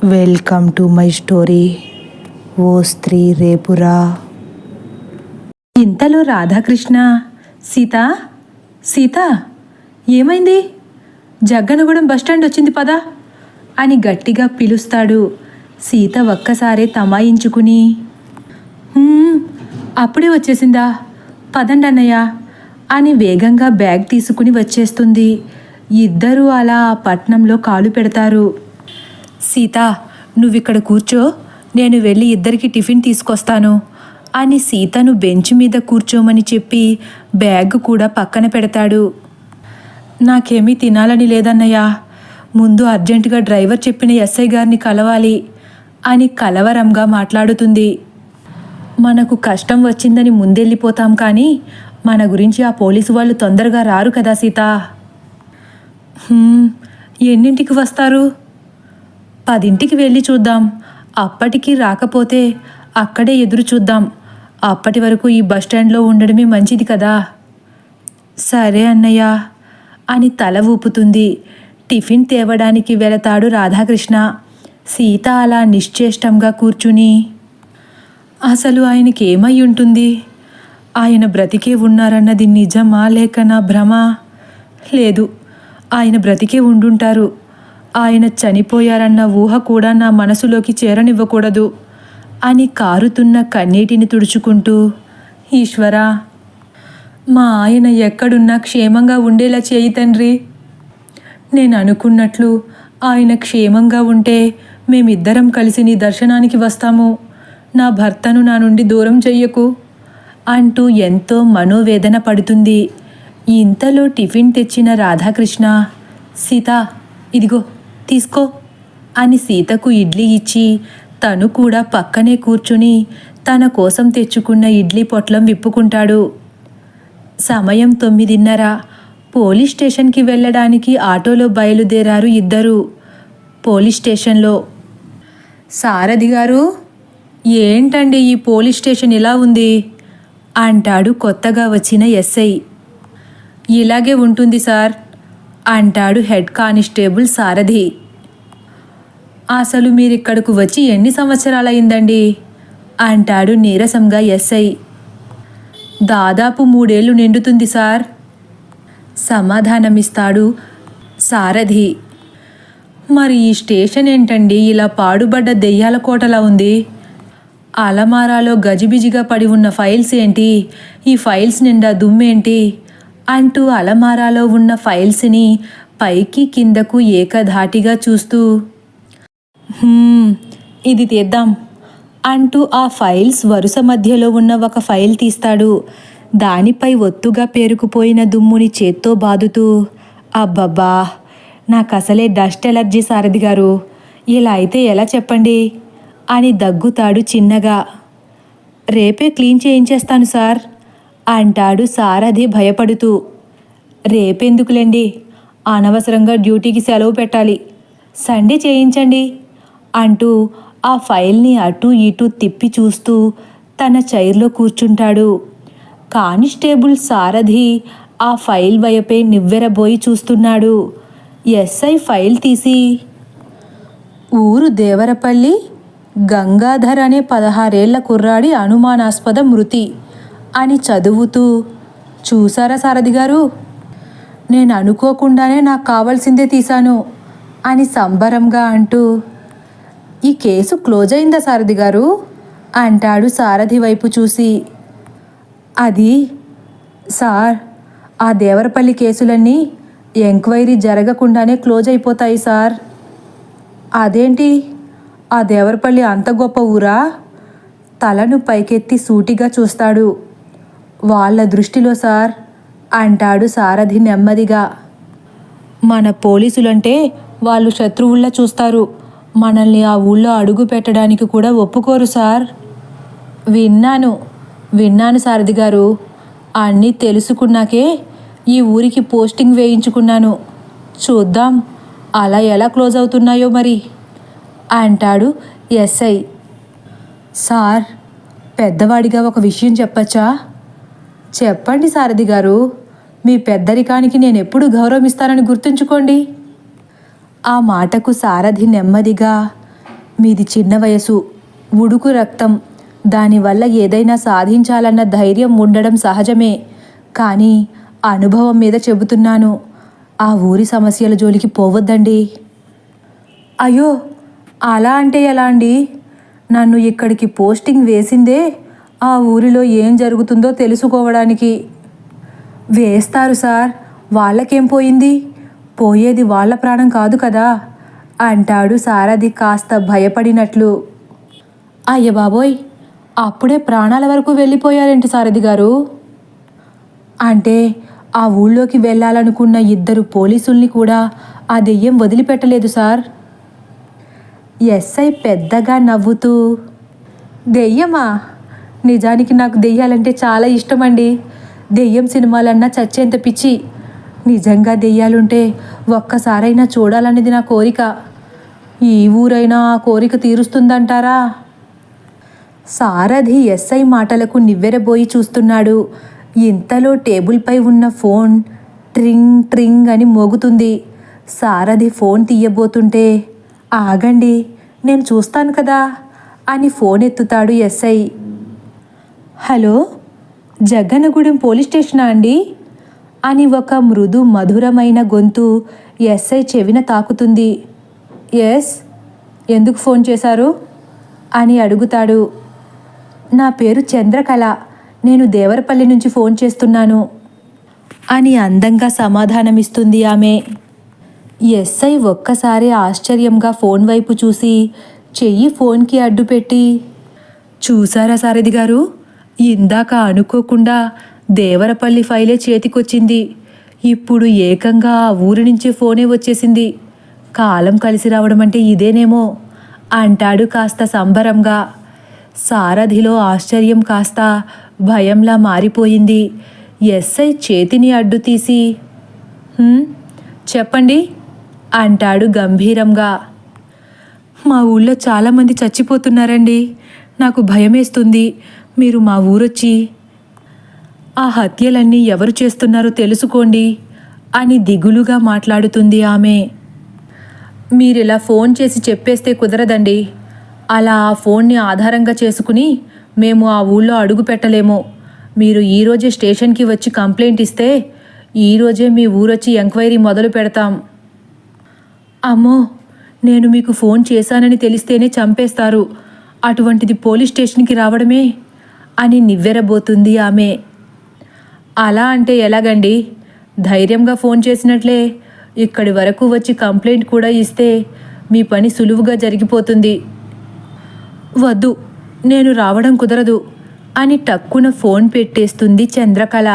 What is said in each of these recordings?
Welcome to my story. ఓ స్త్రీ రేపురా. ఇంతలో రాధాకృష్ణ, సీత సీత ఏమైంది? జగ్గనగూడెం బస్టాండ్ వచ్చింది పదా అని గట్టిగా పిలుస్తాడు. సీత ఒక్కసారే తమాయించుకుని, అప్పుడే వచ్చేసిందా, పదండి అన్నయ్య అని వేగంగా బ్యాగ్ తీసుకుని వచ్చేస్తుంది. ఇద్దరూ అలా ఆ పట్నంలో కాలు పెడతారు. సీత, నువ్విక్కడ కూర్చో, నేను వెళ్ళి ఇద్దరికి టిఫిన్ తీసుకొస్తాను అని సీతను బెంచ్ మీద కూర్చోమని చెప్పి బ్యాగ్ కూడా పక్కన పెడతాడు. నాకేమీ తినాలని లేదన్నయ్య, ముందు అర్జెంటుగా డ్రైవర్ చెప్పిన ఎస్ఐ గారిని కలవాలి అని కలవరంగా మాట్లాడుతుంది. మనకు కష్టం వచ్చిందని ముందెళ్ళిపోతాం, కానీ మన గురించి ఆ పోలీసు వాళ్ళు తొందరగా రారు కదా సీత. ఎన్నింటికి వస్తారు? 10ంటికి వెళ్ళి చూద్దాం. అప్పటికి రాకపోతే అక్కడే ఎదురు చూద్దాం. అప్పటి వరకు ఈ బస్టాండ్లో ఉండడమే మంచిది కదా. సరే అన్నయ్య అని తల ఊపుతుంది. టిఫిన్ తేవడానికి వెళతాడు రాధాకృష్ణ. సీత అలా నిశ్చేష్టంగా కూర్చుని, అసలు ఆయనకి ఏమై ఉంటుంది? ఆయన బ్రతికే ఉన్నారన్నది నిజమా లేక నా భ్రమ? లేదు, ఆయన బ్రతికే ఉండుంటారు. ఆయన చనిపోయారన్న ఊహ కూడా నా మనసులోకి చేరనివ్వకూడదు అని కారుతున్న కన్నీటిని తుడుచుకుంటూ, ఈశ్వరా, మా ఆయన ఎక్కడున్నా క్షేమంగా ఉండేలా చేయి తండ్రి. నేను అనుకున్నట్లు ఆయన క్షేమంగా ఉంటే మేమిద్దరం కలిసి నీ దర్శనానికి వస్తాము. నా భర్తను నా నుండి దూరం చెయ్యకు అంటూ ఎంతో మనోవేదన పడుతుంది. ఇంతలో టిఫిన్ తెచ్చిన రాధాకృష్ణ, సీత ఇదిగో తీసుకో అని సీతకు ఇడ్లీ ఇచ్చి తను కూడా పక్కనే కూర్చుని తన కోసం తెచ్చుకున్న ఇడ్లీ పొట్లం విప్పుకుంటాడు. సమయం 9:30. పోలీస్ స్టేషన్కి వెళ్ళడానికి ఆటోలో బయలుదేరారు ఇద్దరు. పోలీస్ స్టేషన్లో, సారథి గారు, ఏంటండి ఈ పోలీస్ స్టేషన్ ఇలా ఉంది అంటాడు కొత్తగా వచ్చిన ఎస్ఐ. ఇలాగే ఉంటుంది సార్ అంటాడు హెడ్ కానిస్టేబుల్ సారథి. అసలు మీరిక్కడకు వచ్చి ఎన్ని సంవత్సరాలయ్యిందండి అంటాడు నీరసంగా ఎస్ఐ. దాదాపు 3 ఏళ్ళు నిండుతుంది సార్ సమాధానమిస్తాడు సారథి. మరి ఈ స్టేషన్ ఏంటండి ఇలా పాడుబడ్డ దెయ్యాల కోటలా ఉంది? అలమారాలో గజిబిజిగా పడి ఉన్న ఫైల్స్ ఏంటి? ఈ ఫైల్స్ నిండా దుమ్మేంటి అంటూ అలమారాలో ఉన్న ఫైల్స్ని పైకి కిందకు ఏకధాటిగా చూస్తూ, ఇది తీద్దాం అంటూ ఆ ఫైల్స్ వరుస మధ్యలో ఉన్న ఒక ఫైల్ తీస్తాడు. దానిపై ఒత్తుగా పేరుకుపోయిన దుమ్ముని చేత్తో బాదుతూ, అబ్బబ్బా, నాకసలే డస్ట్ ఎలర్జీ సారథి గారు, ఇలా అయితే ఎలా చెప్పండి అని దగ్గుతాడు చిన్నగా. రేపే క్లీన్ చేయించేస్తాను సార్ అంటాడు సారథి భయపడుతూ. రేపెందుకులేండి, అనవసరంగా డ్యూటీకి సెలవు పెట్టాలి, సండే చేయించండి అంటూ ఆ ఫైల్ని అటూ ఇటూ తిప్పి చూస్తూ తన చైర్లో కూర్చుంటాడు. కానిస్టేబుల్ సారథి ఆ ఫైల్ వైపే నివ్వెరబోయి చూస్తున్నాడు. ఎస్ఐ ఫైల్ తీసి, ఊరు దేవరపల్లి, గంగాధర్ అనే 16 ఏళ్ల కుర్రాడి అనుమానాస్పద మృతి అని చదువుతూ, చూసారా సారథి గారు, నేను అనుకోకుండానే నాకు కావాల్సిందే తీశాను అని సంబరంగా అంటూ, ఈ కేసు క్లోజ్ అయిందా సారథి గారు అంటాడు సారథి వైపు చూసి. అది సార్, ఆ దేవరపల్లి కేసులన్నీ ఎంక్వైరీ జరగకుండానే క్లోజ్ అయిపోతాయి సార్. అదేంటి, ఆ దేవరపల్లి అంత గొప్ప ఊరా? తలను పైకెత్తి సూటిగా చూస్తాడు. వాళ్ళ దృష్టిలో సార్ అంటాడు సారథి నెమ్మదిగా. మన పోలీసులంటే వాళ్ళు శత్రువుల్లా చూస్తారు. మనల్ని ఆ ఊళ్ళో అడుగు పెట్టడానికి కూడా ఒప్పుకోరు సార్. విన్నాను సారథి గారు, అన్నీ తెలుసుకున్నాకే ఈ ఊరికి పోస్టింగ్ వేయించుకున్నాను. చూద్దాం అలా ఎలా క్లోజ్ అవుతున్నాయో మరి అంటాడు ఎస్ఐ. సార్, పెద్దవాడిగా ఒక విషయం చెప్పచ్చా? చెప్పండి సారథి గారు, మీ పెద్దరికానికి నేను ఎప్పుడు గౌరవిస్తానని గుర్తుంచుకోండి. ఆ మాటకు సారథి నెమ్మదిగా, మీది చిన్న వయసు, ఉడుకు రక్తం, దానివల్ల ఏదైనా సాధించాలన్న ధైర్యం ఉండడం సహజమే. కానీ అనుభవం మీద చెబుతున్నాను, ఆ ఊరి సమస్యల జోలికి పోవద్దండి. అయ్యో, అలా అంటే ఎలా అండి? నన్ను ఇక్కడికి పోస్టింగ్ వేసిందే ఆ ఊరిలో ఏం జరుగుతుందో తెలుసుకోవడానికి. వేస్తారు సార్, వాళ్ళకేం పోయింది? పోయేది వాళ్ళ ప్రాణం కాదు కదా అంటాడు సారథి కాస్త భయపడినట్లు. అయ్య బాబోయ్, అప్పుడే ప్రాణాల వరకు వెళ్ళిపోయారేంటి సారథి గారు? అంటే ఆ ఊళ్ళోకి వెళ్ళాలనుకున్న 2 పోలీసుల్ని కూడా ఆ దెయ్యం వదిలిపెట్టలేదు సార్. ఎస్ఐ పెద్దగా నవ్వుతూ, దెయ్యమా? నిజానికి నాకు దెయ్యాలంటే చాలా ఇష్టమండి. దెయ్యం సినిమాలన్నా చచ్చేంత పిచ్చి. నిజంగా దెయ్యాలుంటే ఒక్కసారైనా చూడాలనేది నా కోరిక. ఈ ఊరైనా ఆ కోరిక తీరుస్తుందంటారా? సారథి ఎస్ఐ మాటలకు నివ్వెరబోయి చూస్తున్నాడు. ఇంతలో టేబుల్పై ఉన్న ఫోన్ ట్రింగ్ ట్రింగ్ అని మోగుతుంది. సారథి ఫోన్ తీయబోతుంటే, ఆగండి, నేను చూస్తాను కదా అని ఫోన్ ఎత్తుతాడు ఎస్ఐ. హలో, జగ్గన్నగూడెం పోలీస్ స్టేషనా అండి అని ఒక మృదు మధురమైన గొంతు ఎస్ఐ చెవిన తాకుతుంది. ఎస్, ఎందుకు ఫోన్ చేశారు అని అడుగుతాడు. నా పేరు చంద్రకళ, నేను దేవరపల్లి నుంచి ఫోన్ చేస్తున్నాను అని అందంగా సమాధానమిస్తుంది ఆమె. ఎస్ఐ ఒక్కసారి ఆశ్చర్యంగా ఫోన్ వైపు చూసి చెయ్యి ఫోన్కి అడ్డుపెట్టి, చూసారా సారథి గారు, ఇందాక అనుకోకుండా దేవరపల్లి ఫైలే చేతికొచ్చింది. ఇప్పుడు ఏకంగా ఆ ఊరి నుంచే ఫోనే వచ్చేసింది. కాలం కలిసి రావడం అంటే ఇదేనేమో అంటాడు కాస్త సంబరంగా. సారథిలో ఆశ్చర్యం కాస్త భయంలా మారిపోయింది. ఎస్ఐ చేతిని అడ్డు తీసి, చెప్పండి అంటాడు గంభీరంగా. మా ఊళ్ళో చాలామంది చచ్చిపోతున్నారండి, నాకు భయమేస్తుంది. మీరు మా ఊరొచ్చి ఆ హత్యలన్నీ ఎవరు చేస్తున్నారో తెలుసుకోండి అని దిగులుగా మాట్లాడుతుంది ఆమె. మీరిలా ఫోన్ చేసి చెప్పేస్తే కుదరదండి. అలా ఆ ఫోన్ని ఆధారంగా చేసుకుని మేము ఆ ఊళ్ళో అడుగు పెట్టలేము. మీరు ఈరోజే స్టేషన్కి వచ్చి కంప్లైంట్ ఇస్తే ఈరోజే మీ ఊరొచ్చి ఎంక్వైరీ మొదలు పెడతాం. అమ్మో, నేను మీకు ఫోన్ చేశానని తెలిస్తేనే చంపేస్తారు. అటువంటిది పోలీస్ స్టేషన్కి రావడమే అని నివ్వెరబోతుంది ఆమె. అలా అంటే ఎలాగండి? ధైర్యంగా ఫోన్ చేసినట్లే ఇక్కడి వరకు వచ్చి కంప్లైంట్ కూడా ఇస్తే మీ పని సులువుగా జరిగిపోతుంది. వద్దు, నేను రావడం కుదరదు అని టక్కున ఫోన్ పెట్టేస్తుంది చంద్రకళ.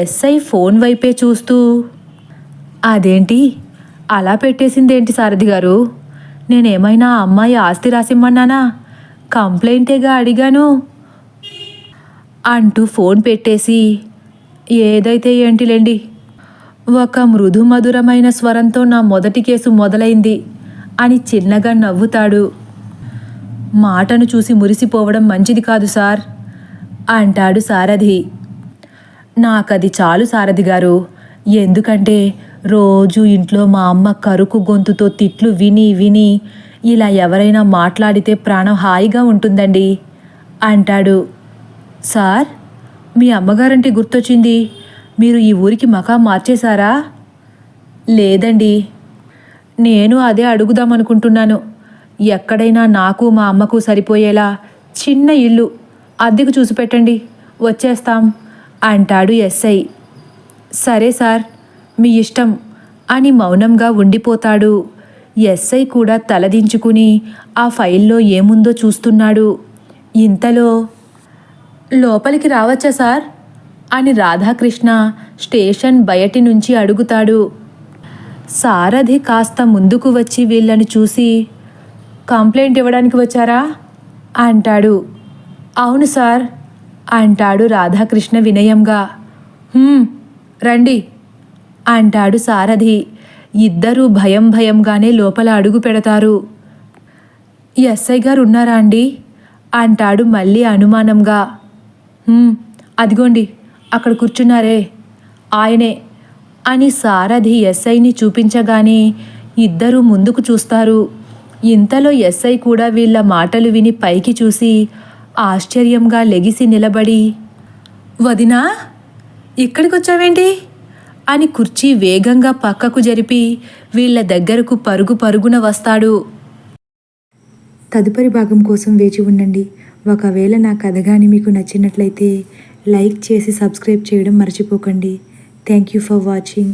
ఎస్ఐ ఫోన్ వైపే చూస్తూ, అదేంటి అలా పెట్టేసిందేంటి సారథి గారు? నేనేమైనా అమ్మాయి ఆస్తి రాసిమ్మన్నానా? కంప్లైంటేగా అడిగాను అంటూ ఫోన్ పెట్టేసి, ఏదైతే ఏంటిలేండి, ఒక మృదు మధురమైన స్వరంతో నా మొదటి కేసు మొదలైంది అని చిన్నగా నవ్వుతాడు. మాటను చూసి మురిసిపోవడం మంచిది కాదు సార్ అంటాడు సారథి. నాకది చాలు సారథి గారు. ఎందుకంటే రోజు ఇంట్లో మా అమ్మ కరుకు గొంతుతో తిట్లు విని విని ఇలా ఎవరైనా మాట్లాడితే ప్రాణం హాయిగా ఉంటుందండి అంటాడు. సార్, మీ అమ్మగారంటే గుర్తొచ్చింది. మీరు ఈ ఊరికి మకాం మార్చేశారా? లేదండి, నేను అదే అడుగుదామనుకుంటున్నాను. ఎక్కడైనా నాకు మా అమ్మకు సరిపోయేలా చిన్న ఇల్లు అద్దెకు చూసి పెట్టండి, వచ్చేస్తాం అంటాడు ఎస్ఐ. సరే సార్, మీ ఇష్టం అని మౌనంగా ఉండిపోతాడు. ఎస్ఐ కూడా తలదించుకుని ఆ ఫైల్లో ఏముందో చూస్తున్నాడు. ఇంతలో, లోపలికి రావచ్చా సార్ అని రాధాకృష్ణ స్టేషన్ బయటి నుంచి అడుగుతాడు. సారథి కాస్త ముందుకు వచ్చి వీళ్ళని చూసి, కంప్లైంట్ ఇవ్వడానికి వచ్చారా అంటాడు. అవును సార్ అంటాడు రాధాకృష్ణ వినయంగా. రండి అంటాడు సారథి. ఇద్దరూ భయం భయంగానే లోపల అడుగు పెడతారు. ఎస్ఐ గారు ఉన్నారా అండి అంటాడు మళ్ళీ అనుమానంగా. అదిగోండి అక్కడ కూర్చున్నారే, ఆయనే అని సారథి ఎస్ఐని చూపించగానే ఇద్దరూ ముందుకు చూస్తారు. ఇంతలో ఎస్ఐ కూడా వీళ్ళ మాటలు విని పైకి చూసి ఆశ్చర్యంగా లెగిసి నిలబడి, వదినా, ఇక్కడికొచ్చావేంటి అని కుర్చీ వేగంగా పక్కకు జరిపి వీళ్ళ దగ్గరకు పరుగు పరుగున వస్తాడు. తదుపరి భాగం కోసం వేచి ఉండండి. ఒకవేళ నా కథ కానీ మీకు నచ్చినట్లయితే లైక్ చేసి సబ్స్క్రైబ్ చేయడం మర్చిపోకండి. Thank you for watching.